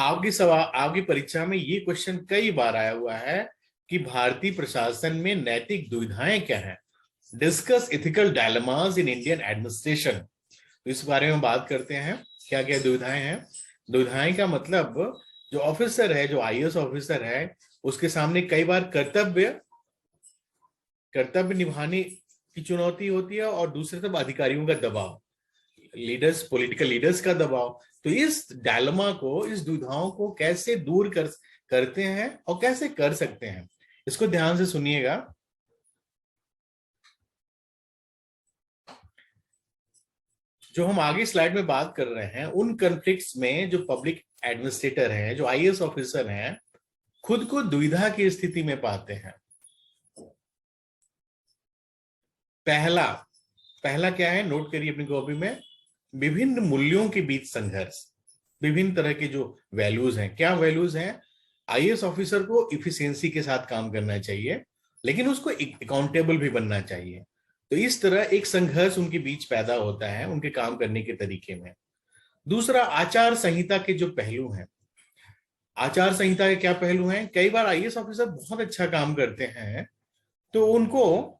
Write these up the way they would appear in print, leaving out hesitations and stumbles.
आपकी परीक्षा में ये क्वेश्चन कई बार आया हुआ है कि भारतीय प्रशासन में नैतिक दुविधाएं क्या है। Discuss ethical dilemmas in Indian administration. तो इस बारे में बात करते हैं, क्या क्या दुविधाएं हैं। दुविधाएं का मतलब, जो ऑफिसर है, जो आईएएस ऑफिसर है, उसके सामने कई बार कर्तव्य निभाने की चुनौती होती है, और दूसरे तरफ अधिकारियों का दबाव, पॉलिटिकल लीडर्स का दबाव। तो इस डायलेमा को, इस दुविधाओं को कैसे दूर करते हैं और कैसे कर सकते हैं, इसको ध्यान से सुनिएगा। जो हम आगे स्लाइड में बात कर रहे हैं, उन कॉन्फ्लिक्ट्स में जो पब्लिक एडमिनिस्ट्रेटर हैं, जो आईएएस ऑफिसर हैं, खुद को दुविधा की स्थिति में पाते हैं। पहला क्या है, नोट करिए अपनी कॉपी में। विभिन्न मूल्यों के बीच संघर्ष। विभिन्न तरह के जो वैल्यूज हैं, क्या वैल्यूज हैं? आईएएस ऑफिसर को इफिशियंसी के साथ काम करना चाहिए, लेकिन उसको अकाउंटेबल भी बनना चाहिए। तो इस तरह एक संघर्ष उनके बीच पैदा होता है उनके काम करने के तरीके में। दूसरा, आचार संहिता के जो पहलू हैं। आचार संहिता के क्या पहलू हैं? कई बार आईएएस ऑफिसर बहुत अच्छा काम करते हैं, तो उनको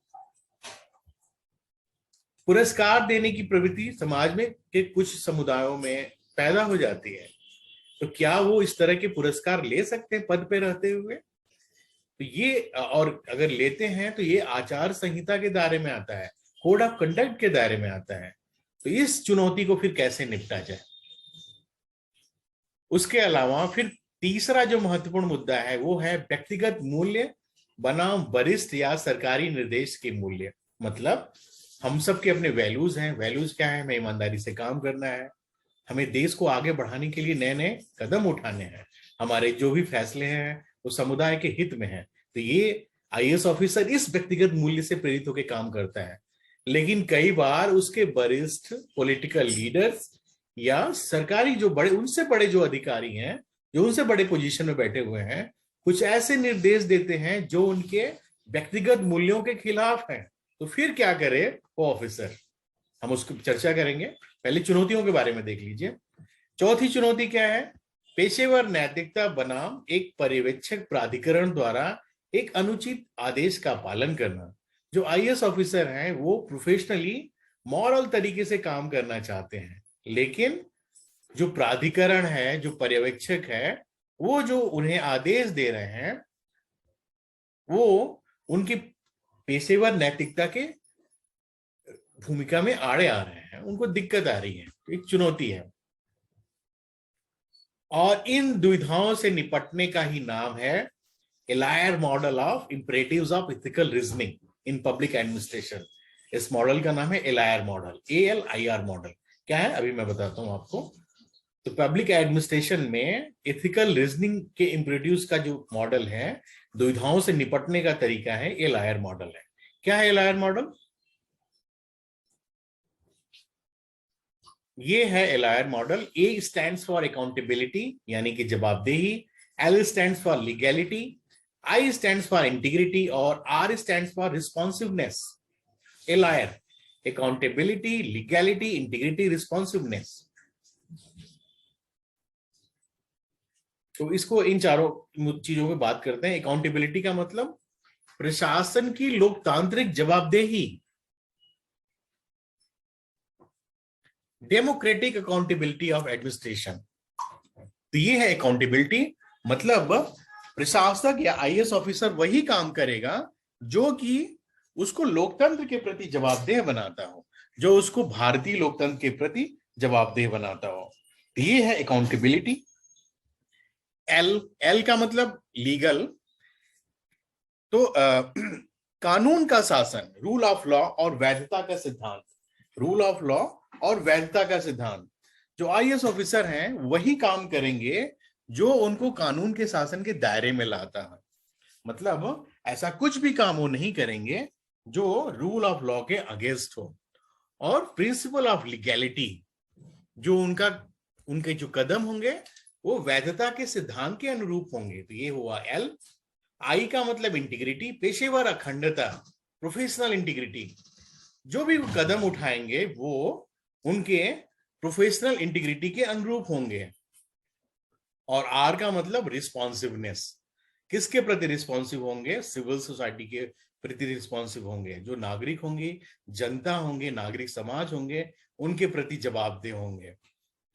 पुरस्कार देने की प्रवृत्ति समाज में के कुछ समुदायों में पैदा हो जाती है। तो क्या वो इस तरह के पुरस्कार ले सकते हैं पद पे रहते हुए? तो ये, और अगर लेते हैं तो ये आचार संहिता के दायरे में आता है, कोड ऑफ कंडक्ट के दायरे में आता है। तो इस चुनौती को फिर कैसे निपटा जाए? उसके अलावा फिर तीसरा जो महत्वपूर्ण मुद्दा है वो है व्यक्तिगत मूल्य बनाम वरिष्ठ या सरकारी निर्देश के मूल्य। मतलब हम सब के अपने वैल्यूज हैं। वैल्यूज क्या है? हमें ईमानदारी से काम करना है, हमें देश को आगे बढ़ाने के लिए नए नए कदम उठाने हैं, हमारे जो भी फैसले हैं वो समुदाय के हित में है। तो ये आईएएस ऑफिसर इस व्यक्तिगत मूल्य से प्रेरित होकर काम करता है। लेकिन कई बार उसके वरिष्ठ पॉलिटिकल लीडर्स या सरकारी जो बड़े, उनसे बड़े जो अधिकारी हैं, जो उनसे बड़े पोजीशन में बैठे हुए हैं, कुछ ऐसे निर्देश देते हैं जो उनके व्यक्तिगत मूल्यों के खिलाफ हैं। तो फिर क्या करे वो ऑफिसर? हम उसकी चर्चा करेंगे। पहले चुनौतियों के बारे में देख लीजिए। चौथी चुनौती क्या है? पेशेवर नैतिकता बनाम एक पर्यवेक्षक प्राधिकरण द्वारा एक अनुचित आदेश का पालन करना। जो आईएएस ऑफिसर हैं वो प्रोफेशनली मॉरल तरीके से काम करना चाहते हैं, लेकिन जो प्राधिकरण है, जो पर्यवेक्षक है, वो जो उन्हें आदेश दे रहे हैं वो उनकी पेशेवर नैतिकता के भूमिका में आड़े आ रहे हैं, उनको दिक्कत आ रही है। एक चुनौती है। और इन दुविधाओं से निपटने का ही नाम है ALIR model of imperatives of ethical reasoning in public administration. इस मॉडल का नाम है एलायर मॉडल, ALIR मॉडल। क्या है अभी मैं बताता हूं आपको। तो पब्लिक एडमिनिस्ट्रेशन में एथिकल रीजनिंग के इंपरेटिव्स का जो मॉडल है, दुविधाओं से निपटने का तरीका है, एलायर मॉडल है। क्या है एलायर मॉडल? ये है ALIR model. A stands for accountability यानी कि जवाबदेही, L stands for legality, I stands for integrity और R stands for responsiveness. ALIR, accountability, legality, integrity, responsiveness. तो इसको, इन चारों चीजों पे बात करते हैं। अकाउंटेबिलिटी का मतलब प्रशासन की लोकतांत्रिक जवाबदेही, डेमोक्रेटिक अकाउंटेबिलिटी ऑफ एडमिनिस्ट्रेशन। तो ये है अकाउंटेबिलिटी। मतलब प्रशासक या आईएएस ऑफिसर वही काम करेगा जो कि उसको लोकतंत्र के प्रति जवाबदेह बनाता हो, जो उसको भारतीय लोकतंत्र के प्रति जवाबदेह बनाता हो। तो ये है अकाउंटेबिलिटी। एल का मतलब लीगल। तो कानून का शासन, रूल ऑफ लॉ और वैधता का सिद्धांत। रूल ऑफ लॉ और वैधता का सिद्धांत। जो आईएएस ऑफिसर हैं वही काम करेंगे जो उनको कानून के शासन के दायरे में लाता है। मतलब ऐसा कुछ भी काम वो नहीं करेंगे जो रूल ऑफ लॉ के अगेंस्ट हो। और प्रिंसिपल ऑफ लीगैलिटी, जो उनके जो कदम होंगे वो वैधता के सिद्धांत के अनुरूप होंगे। तो ये हुआ एल। आई का मतलब इंटीग्रिटी, पेशेवर अखंडता, प्रोफेशनल इंटीग्रिटी। जो भी कदम उठाएंगे वो उनके प्रोफेशनल इंटीग्रिटी के अनुरूप होंगे। और आर का मतलब रिस्पॉन्सिवनेस। किसके प्रति रिस्पॉन्सिव होंगे? सिविल सोसाइटी के प्रति रिस्पॉन्सिव होंगे। जो नागरिक होंगे, जनता होंगे, नागरिक समाज होंगे, उनके प्रति जवाबदेह होंगे।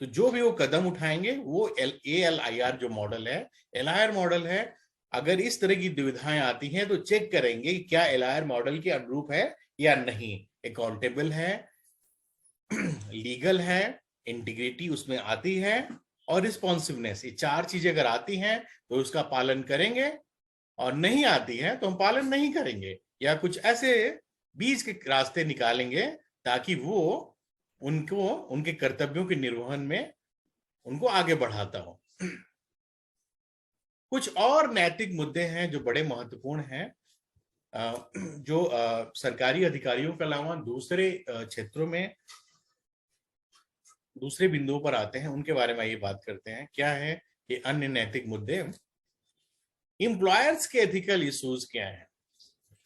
तो जो भी वो कदम उठाएंगे वो ALIR जो मॉडल है, LIR मॉडल है। अगर इस तरह की दुविधाएं आती हैं तो चेक करेंगे कि क्या LIR मॉडल के अनुरूप है या नहीं। अकाउंटेबल है, लीगल है, इंटीग्रिटी उसमें आती है, और रिस्पॉन्सिवनेस, ये 4 चीजें अगर आती हैं तो उसका पालन करेंगे, और नहीं आती है तो हम पालन नहीं करेंगे, या कुछ ऐसे बीच के रास्ते निकालेंगे ताकि वो उनको उनके कर्तव्यों के निर्वहन में उनको आगे बढ़ाता हो। कुछ और नैतिक मुद्दे हैं जो बड़े महत्वपूर्ण हैं, जो सरकारी अधिकारियों के अलावा दूसरे क्षेत्रों में दूसरे बिंदुओं पर आते हैं, उनके बारे में ये बात करते हैं। क्या है ये अन्य नैतिक मुद्दे? एम्प्लॉयर्स के एथिकल इश्यूज क्या है?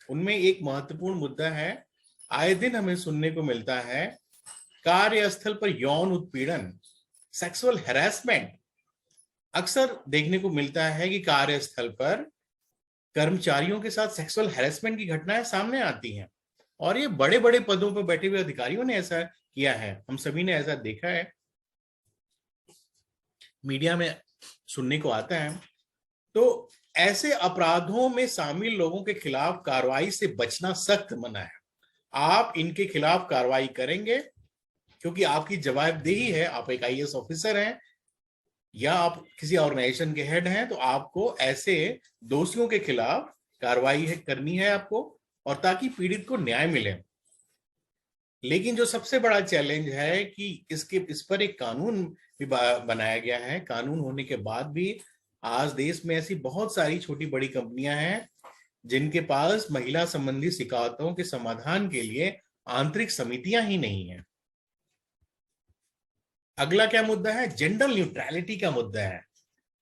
उनमें एक महत्वपूर्ण मुद्दा है, आए दिन हमें सुनने को मिलता है, कार्यस्थल पर यौन उत्पीड़न, सेक्सुअल हैरेसमेंट। अक्सर देखने को मिलता है कि कार्यस्थल पर कर्मचारियों के साथ सेक्सुअल हैरेसमेंट की घटनाएं सामने आती हैं, और ये बड़े बड़े पदों पर बैठे हुए अधिकारियों ने ऐसा किया है। हम सभी ने ऐसा देखा है, मीडिया में सुनने को आता है। तो ऐसे अपराधों में शामिल लोगों के खिलाफ कार्रवाई से बचना सख्त मना है। आप इनके खिलाफ कार्रवाई करेंगे क्योंकि आपकी जवाबदेही है, आप एक IAS ऑफिसर हैं या आप किसी ऑर्गेनाइजेशन के हेड हैं, तो आपको ऐसे दोषियों के खिलाफ कार्रवाई करनी है आपको, और ताकि पीड़ित को न्याय मिले। लेकिन जो सबसे बड़ा चैलेंज है कि इस पर एक कानून भी बनाया गया है। कानून होने के बाद भी आज देश में ऐसी बहुत सारी छोटी बड़ी कंपनियां हैं जिनके पास महिला संबंधी शिकायतों के समाधान के लिए आंतरिक समितियां ही नहीं है। अगला क्या मुद्दा है? जेंडर न्यूट्रलिटी का मुद्दा है,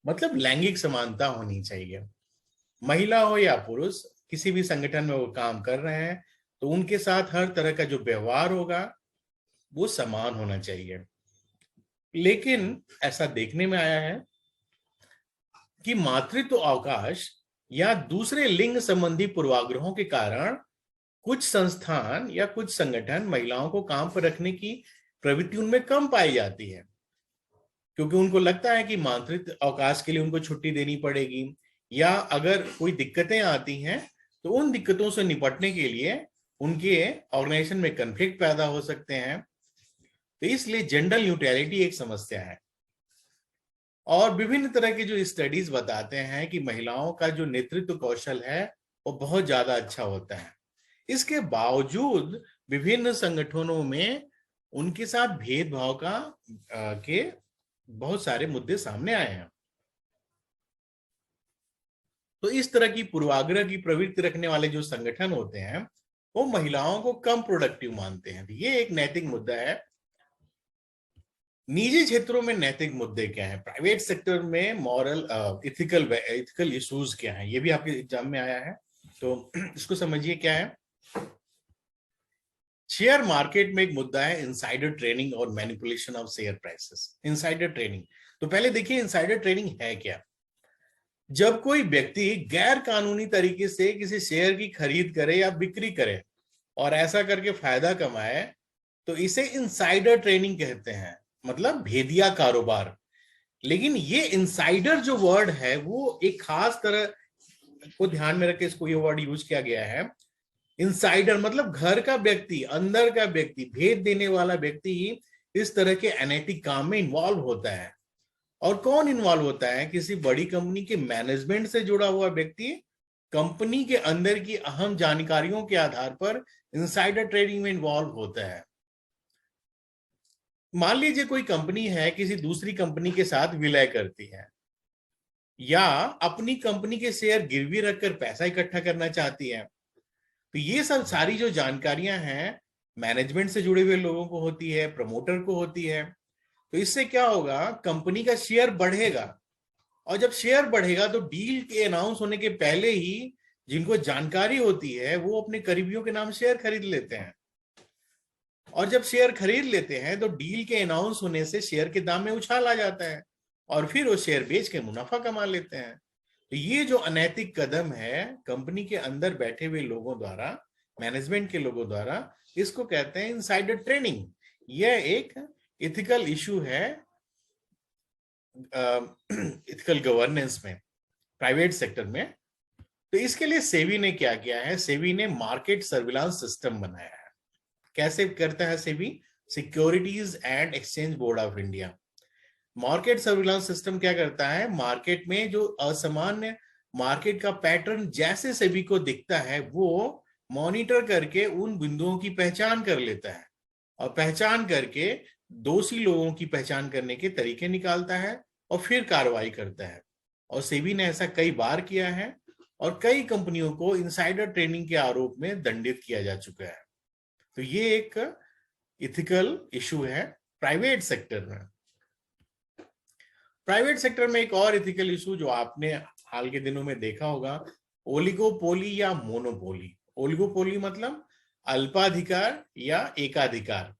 मतलब लैंगिक समानता होनी चाहिए। महिला हो या पुरुष, किसी भी संगठन में वो काम कर रहे हैं तो उनके साथ हर तरह का जो व्यवहार होगा वो समान होना चाहिए। लेकिन ऐसा देखने में आया है कि मातृत्व अवकाश या दूसरे लिंग संबंधी पूर्वाग्रहों के कारण कुछ संस्थान या कुछ संगठन महिलाओं को काम पर रखने की प्रवृत्ति उनमें कम पाई जाती है, क्योंकि उनको लगता है कि मातृत्व अवकाश के लिए उनको छुट्टी देनी पड़ेगी, या अगर कोई दिक्कतें आती हैं तो उन दिक्कतों से निपटने के लिए उनके ऑर्गेनाइजेशन में कन्फ्लिक्ट पैदा हो सकते हैं। तो इसलिए जेंडर न्यूट्रलिटी एक समस्या है। और विभिन्न तरह की जो स्टडीज बताते हैं कि महिलाओं का जो नेतृत्व कौशल है वो बहुत ज्यादा अच्छा होता है। इसके बावजूद विभिन्न संगठनों में उनके साथ भेदभाव के बहुत सारे मुद्दे सामने आए हैं। तो इस तरह की पूर्वाग्रह की प्रवृत्ति रखने वाले जो संगठन होते हैं वो महिलाओं को कम प्रोडक्टिव मानते हैं। ये एक नैतिक मुद्दा है। निजी क्षेत्रों में नैतिक मुद्दे क्या हैं? प्राइवेट सेक्टर में मॉरल इथिकल इश्यूज क्या हैं? ये भी आपके एग्जाम में आया है, तो इसको समझिए क्या है। शेयर मार्केट में एक मुद्दा है इनसाइडर ट्रेडिंग और manipulation of share prices. Insider trading, तो पहले देखिए इनसाइडर ट्रेडिंग है क्या। जब कोई व्यक्ति गैर कानूनी तरीके से किसी शेयर की खरीद करे या बिक्री करे और ऐसा करके फायदा कमाए तो इसे इनसाइडर ट्रेडिंग कहते हैं, मतलब भेदिया कारोबार। लेकिन ये इनसाइडर जो वर्ड है वो एक खास तरह को ध्यान में रख के इसको ये वर्ड यूज किया गया है। इनसाइडर मतलब घर का व्यक्ति, अंदर का व्यक्ति, भेद देने वाला व्यक्ति ही इस तरह के अनैतिक काम में इन्वॉल्व होता है। और कौन इन्वॉल्व होता है? किसी बड़ी कंपनी के मैनेजमेंट से जुड़ा हुआ व्यक्ति कंपनी के अंदर की अहम जानकारियों के आधार पर इनसाइडर ट्रेडिंग में इन्वॉल्व होता है। मान लीजिए कोई कंपनी है किसी दूसरी कंपनी के साथ विलय करती है या अपनी कंपनी के शेयर गिरवी रखकर पैसा इकट्ठा करना चाहती है, तो ये सब सारी जो जानकारियां हैं मैनेजमेंट से जुड़े हुए लोगों को होती है, प्रमोटर को होती है। तो इससे क्या होगा? कंपनी का शेयर बढ़ेगा, और जब शेयर बढ़ेगा तो डील के अनाउंस होने के पहले ही जिनको जानकारी होती है वो अपने करीबियों के नाम शेयर खरीद लेते हैं, और जब शेयर खरीद लेते हैं तो डील के अनाउंस होने से शेयर के दाम में उछाल आ जाता है। और फिर वो शेयर बेच के मुनाफा कमा लेते हैं। तो ये जो अनैतिक कदम है कंपनी के अंदर बैठे हुए लोगों द्वारा, मैनेजमेंट के लोगों द्वारा, इसको कहते हैं इनसाइडर ट्रेडिंग। यह एक इथिकल इशू है इथिकल गवर्नेंस में, प्राइवेट सेक्टर में। तो इसके लिए सेबी ने क्या किया है, सेबी ने मार्केट सर्विलांस सिस्टम बनाया है। कैसे करता है SEBI? Securities and exchange board of India. Market surveillance system क्या करता है, मार्केट में जो असामान्य मार्केट का पैटर्न जैसे सेबी को दिखता है वो मॉनिटर करके उन बिंदुओं की पहचान कर लेता है, और पहचान करके दोषी लोगों की पहचान करने के तरीके निकालता है और फिर कार्रवाई करता है। और सेबी ने ऐसा कई बार किया है और कई कंपनियों को इनसाइडर ट्रेडिंग के आरोप में दंडित किया जा चुका है। तो ये एक इथिकल इशू है प्राइवेट सेक्टर में। प्राइवेट सेक्टर में एक और इथिकल इशू जो आपने हाल के दिनों में देखा होगा, ओलिगोपोली या मोनोपोली। ओलिगोपोली मतलब अल्पाधिकार या एकाधिकार।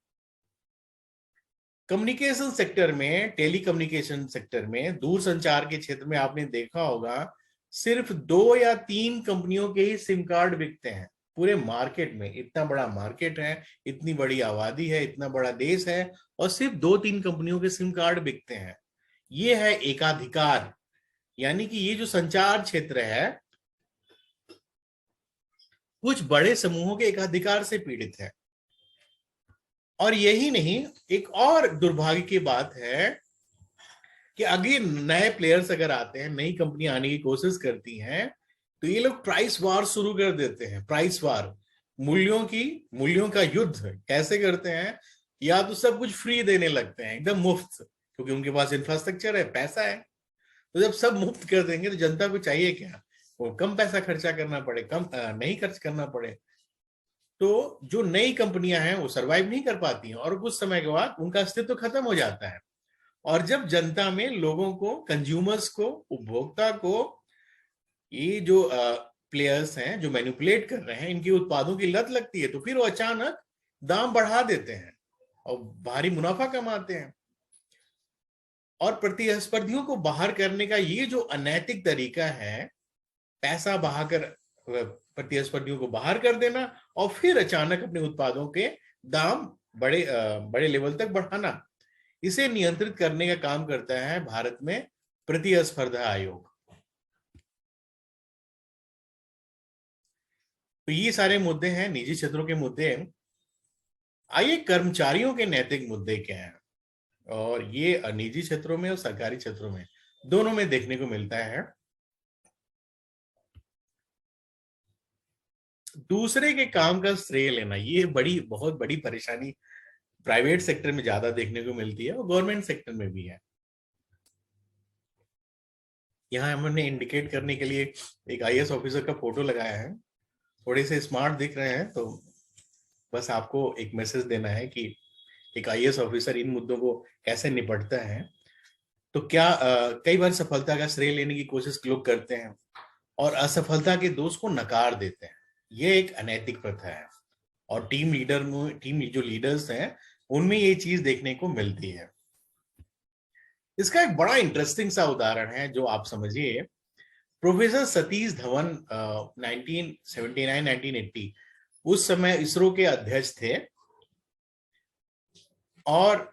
कम्युनिकेशन सेक्टर में, टेलीकम्युनिकेशन सेक्टर में, दूरसंचार के क्षेत्र में आपने देखा होगा सिर्फ 2 या 3 कंपनियों के ही सिम कार्ड बिकते हैं पूरे मार्केट में। इतना बड़ा मार्केट है, इतनी बड़ी आबादी है, इतना बड़ा देश है, और सिर्फ 2-3 कंपनियों के सिम कार्ड बिकते हैं। ये है एकाधिकार, यानी कि ये जो संचार क्षेत्र है कुछ बड़े समूहों के एकाधिकार से पीड़ित है। और यही नहीं, एक और दुर्भाग्य की बात है कि अगर नए प्लेयर्स अगर आते हैं, नई कंपनी आने की कोशिश करती हैं, तो ये लोग प्राइस वार शुरू कर देते हैं। प्राइस वार, मूल्यों का युद्ध कैसे करते हैं? या तो सब कुछ फ्री देने लगते हैं, एकदम मुफ्त, क्योंकि उनके पास इंफ्रास्ट्रक्चर है, पैसा है। तो जब सब मुफ्त कर देंगे तो जनता को चाहिए क्या? वो कम पैसा खर्चा करना पड़े, कम नहीं खर्च करना पड़े। तो जो नई कंपनियां हैं वो सरवाइव नहीं कर पाती हैं और कुछ समय के बाद उनका अस्तित्व खत्म हो जाता है। और जब जनता में, लोगों को, कंज्यूमर्स को, उपभोक्ता को ये जो प्लेयर्स हैं जो मैनिपुलेट कर रहे हैं, इनके उत्पादों की लत लगती है, तो फिर वो अचानक दाम बढ़ा देते हैं और भारी मुनाफा कमाते हैं। और प्रतिस्पर्धियों को बाहर करने का ये जो अनैतिक तरीका है, पैसा बहाकर प्रतिस्पर्धियों को बाहर कर देना और फिर अचानक अपने उत्पादों के दाम बड़े लेवल तक बढ़ाना, इसे नियंत्रित करने का काम करता है भारत में प्रतिस्पर्धा आयोग। तो ये सारे मुद्दे हैं, निजी क्षेत्रों के मुद्दे हैं। आइए, कर्मचारियों के नैतिक मुद्दे क्या हैं? और ये निजी क्षेत्रों में और सरकारी क्षेत्रों में दोनों में देखने को मिलता है। दूसरे के काम का श्रेय लेना, ये बहुत बड़ी परेशानी प्राइवेट सेक्टर में ज्यादा देखने को मिलती है और गवर्नमेंट सेक्टर में भी है। यहाँ हमने इंडिकेट करने के लिए एक आईएएस ऑफिसर का फोटो लगाया है। थोड़े से स्मार्ट दिख रहे हैं, तो बस आपको एक मैसेज देना है कि एक आईएएस ऑफिसर इन मुद्दों को कैसे निपटता है। तो क्या कई बार सफलता का श्रेय लेने की कोशिश लोग करते हैं और असफलता के दोष को नकार देते हैं। ये एक अनैतिक प्रथा है और टीम जो लीडर्स हैं उनमें ये चीज देखने को मिलती है। इसका एक बड़ा इंटरेस्टिंग सा उदाहरण है जो आप समझिए। प्रोफेसर सतीश धवन 1979-1980 उस समय इसरो के अध्यक्ष थे और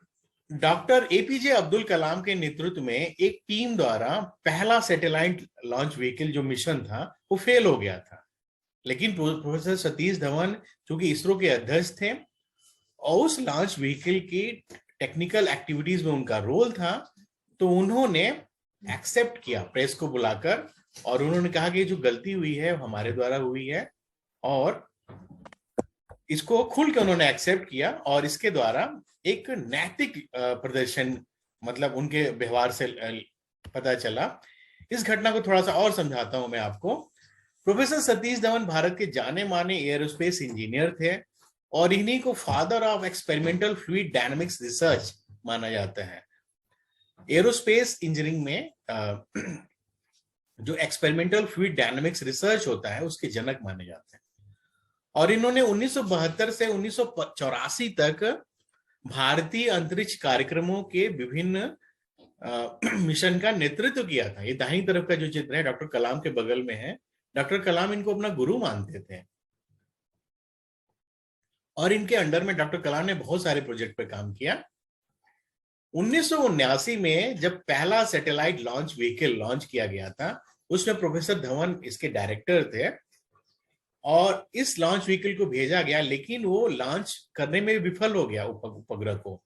डॉक्टर एपीजे अब्दुल कलाम के नेतृत्व में एक टीम द्वारा पहला सैटेलाइट लॉन्च व्हीकल जो मिशन था वो फेल हो गया था। लेकिन प्रोफेसर सतीश धवन चूंकि इसरो के अध्यक्ष थे और उस लॉन्च व्हीकल की टेक्निकल एक्टिविटीज में उनका रोल था, तो उन्होंने एक्सेप्ट किया प्रेस को बुलाकर और उन्होंने कहा कि जो गलती हुई है हमारे द्वारा हुई है, और इसको खुल के उन्होंने एक्सेप्ट किया और इसके द्वारा एक नैतिक प्रदर्शन, मतलब उनके व्यवहार से पता चला। इस घटना को थोड़ा सा और समझाता हूं मैं आपको। प्रोफेसर सतीश धवन भारत के जाने माने एयरोस्पेस इंजीनियर थे और इन्हीं को father of experimental fluid dynamics research माना जाता है। एयरोस्पेस इंजीनियरिंग में जो एक्सपेरिमेंटल फ्लूइड डायनामिक्स रिसर्च होता है उसके जनक माने जाते हैं। और इन्होंने 1972 से 1984 तक भारतीय अंतरिक्ष कार्यक्रमों के विभिन्न मिशन का नेतृत्व किया था। ये दाहिनी तरफ का जो चित्र है डॉक्टर कलाम के बगल में है। डॉक्टर कलाम इनको अपना गुरु मानते थे और इनके अंडर में डॉक्टर कलाम ने बहुत सारे प्रोजेक्ट पे काम किया। 1979 में जब पहला सैटेलाइट लॉन्च व्हीकल लॉन्च किया गया था, उसमें प्रोफेसर धवन इसके डायरेक्टर थे और इस लॉन्च व्हीकल को भेजा गया, लेकिन वो लॉन्च करने में विफल हो गया उपग्रह को।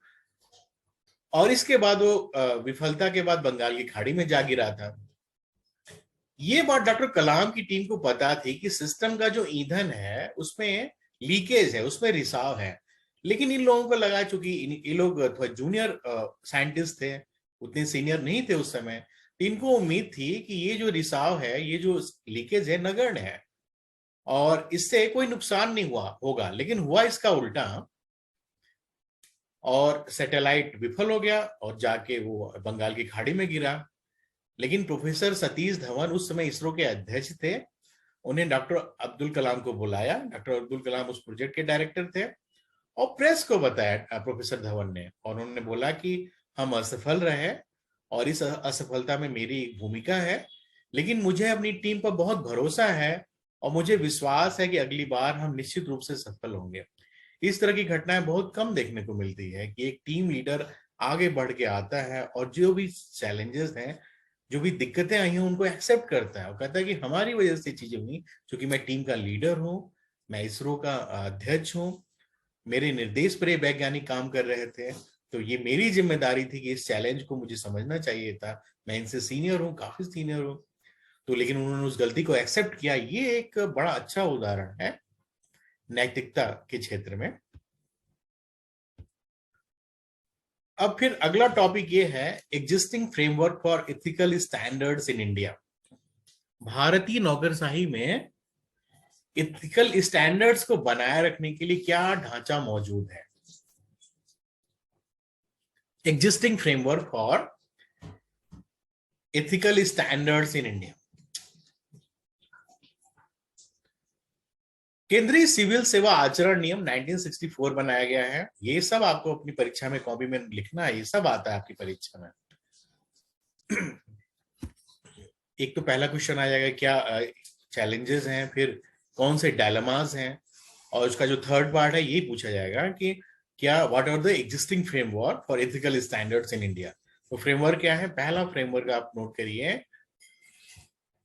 और इसके बाद वो विफलता के बाद बंगाल की खाड़ी में जा गिरा था। ये बात डॉक्टर कलाम की टीम को पता थी कि सिस्टम का जो ईंधन है उसमें लीकेज है, उसमें रिसाव है। लेकिन इन लोगों को लगा, चूंकि ये लोग थोड़ा जूनियर साइंटिस्ट थे, उतने सीनियर नहीं थे उस समय, तो इनको उम्मीद थी कि ये जो रिसाव है, ये जो लीकेज है, नगण्य है और इससे कोई नुकसान नहीं हुआ होगा। लेकिन हुआ इसका उल्टा और सैटेलाइट विफल हो गया और जाके वो बंगाल की खाड़ी में गिरा। लेकिन प्रोफेसर सतीश धवन उस समय इसरो के अध्यक्ष थे। उन्हें डॉक्टर अब्दुल कलाम को बुलाया। डॉक्टर अब्दुल कलाम उस प्रोजेक्ट के डायरेक्टर थे और प्रेस को बताया प्रोफेसर धवन ने, और उन्होंने बोला कि हम असफल रहे और इस असफलता में मेरी भूमिका है, लेकिन मुझे अपनी टीम पर बहुत भरोसा है और मुझे विश्वास है कि अगली बार हम निश्चित रूप से सफल होंगे। इस तरह की घटनाएं बहुत कम देखने को मिलती है कि एक टीम लीडर आगे बढ़ के आता है और जो भी चैलेंजेस हैं, जो भी दिक्कतें आई हैं, उनको एक्सेप्ट करता है और कहता है कि हमारी वजह से चीजें हुई, क्योंकि मैं टीम का लीडर हूँ, मैं इसरो का अध्यक्ष हूँ, मेरे निर्देश पर ये वैज्ञानिक काम कर रहे थे, तो ये मेरी जिम्मेदारी थी कि इस चैलेंज को मुझे समझना चाहिए था। मैं इनसे सीनियर हूँ, काफी सीनियर हूँ, तो लेकिन उन्होंने उस गलती को एक्सेप्ट किया। ये एक बड़ा अच्छा उदाहरण है नैतिकता के क्षेत्र में। अब फिर अगला टॉपिक ये है existing framework for ethical standards in India. भारतीय नौकरशाही में एथिकल स्टैंडर्ड्स को बनाए रखने के लिए क्या ढांचा मौजूद है? Existing framework for ethical standards in India. केंद्रीय सिविल सेवा आचरण नियम 1964 बनाया गया है। ये सब आपको अपनी परीक्षा में कॉपी में लिखना है, ये सब आता है आपकी परीक्षा में। एक तो पहला क्वेश्चन आ जाएगा क्या चैलेंजेस हैं, फिर कौन से डायलेमास हैं, और उसका जो थर्ड पार्ट है ये पूछा जाएगा कि क्या what are the existing framework for ethical standards in India. तो फ्रेमवर्क क्या है? पहला फ्रेमवर्क आप नोट करिए,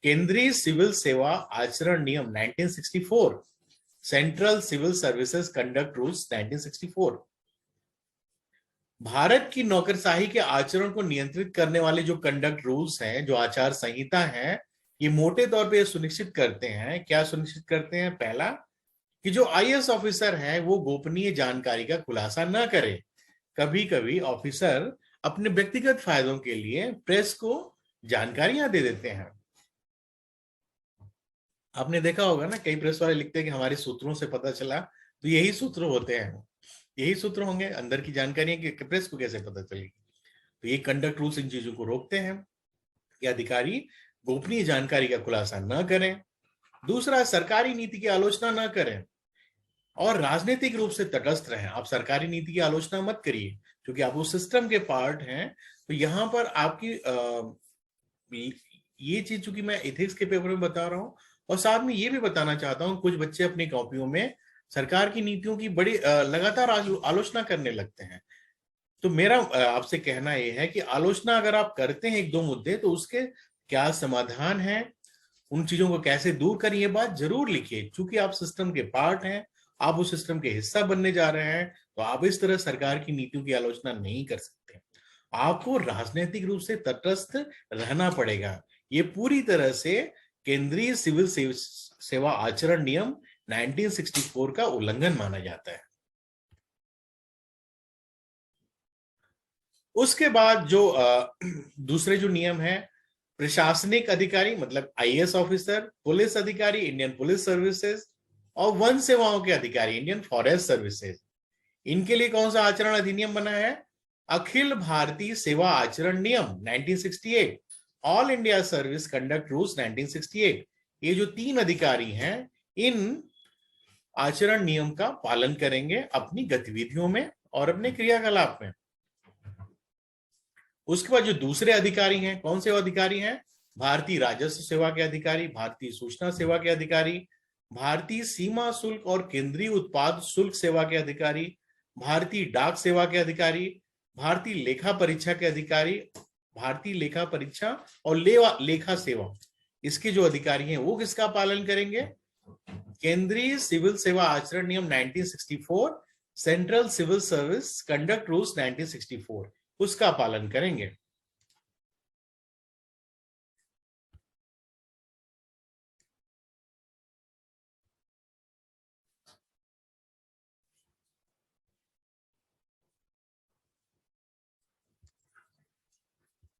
केंद्रीय सिविल सेवा आचरण नियम 1964, central civil services conduct rules 1964। Bharat की नौकरशाही के आचरण को नियंत्रित करने वाले जो कंडक्ट रूल्स हैं, जो आचार संहिता है, ये मोटे तौर पे सुनिश्चित करते हैं, क्या सुनिश्चित करते हैं? पहला, कि जो आईएएस ऑफिसर है वो गोपनीय जानकारी का खुलासा न करे। कभी कभी ऑफिसर अपने व्यक्तिगत फायदों के लिए प्रेस को जानकारियां दे देते हैं। आपने देखा होगा ना, कई प्रेस वाले लिखते हैं कि हमारे सूत्रों से पता चला, तो यही सूत्र होते हैं, यही सूत्र होंगे अंदर की जानकारी कि प्रेस को कैसे पता चलेगी। तो ये कंडक्ट रूल्स इन चीजों को रोकते हैं कि अधिकारी गोपनीय जानकारी का खुलासा न करें। दूसरा, सरकारी नीति की आलोचना न करें और राजनीतिक रूप से तटस्थ रहें। आप सरकारी नीति की आलोचना मत करिए, क्योंकि आप उस सिस्टम के पार्ट हैं। तो यहाँ पर आपकी ये चीज चूंकि मैं एथिक्स के पेपर में बता रहा हूँ, और साथ में ये भी बताना चाहता हूँ, कुछ बच्चे अपनी कॉपियों में सरकार की नीतियों की बड़ी लगातार आलोचना करने लगते हैं। तो मेरा आपसे कहना यह है कि आलोचना अगर आप करते हैं एक दो मुद्दे, तो उसके क्या समाधान है, उन चीजों को कैसे दूर करें, ये बात जरूर लिखिए। चूंकि आप सिस्टम के पार्ट हैं, आप उस सिस्टम के हिस्सा बनने जा रहे हैं, तो आप इस तरह सरकार की नीतियों की आलोचना नहीं कर सकते। आपको राजनीतिक रूप से तटस्थ रहना पड़ेगा। ये पूरी तरह से केंद्रीय सिविल सेवा आचरण नियम 1964 का उल्लंघन माना जाता है। उसके बाद जो दूसरे जो नियम है, प्रशासनिक अधिकारी मतलब आईएएस ऑफिसर, पुलिस अधिकारी इंडियन पुलिस सर्विसेज, और वन सेवाओं के अधिकारी इंडियन फॉरेस्ट सर्विसेज, इनके लिए कौन सा आचरण अधिनियम बना है? अखिल भारतीय सेवा आचरण नियम 1968, all India service conduct rules 1968। ये जो तीन अधिकारी हैं, इन आचरण नियम का पालन करेंगे अपनी गतिविधियों में और अपने क्रियाकलाप में। उसके बाद जो दूसरे अधिकारी हैं, कौन से अधिकारी हैं? भारतीय राजस्व सेवा के अधिकारी, भारतीय सूचना सेवा के अधिकारी, भारतीय सीमा शुल्क और केंद्रीय उत्पाद शुल्क सेवा के अधिकारी, भारतीय डाक सेवा के अधिकारी, भारतीय लेखा परीक्षा के अधिकारी, भारतीय लेखा परीक्षा और लेखा सेवा, इसके जो अधिकारी हैं वो किसका पालन करेंगे? केंद्रीय सिविल सेवा आचरण नियम 1964, central civil service conduct rules 1964, उसका पालन करेंगे।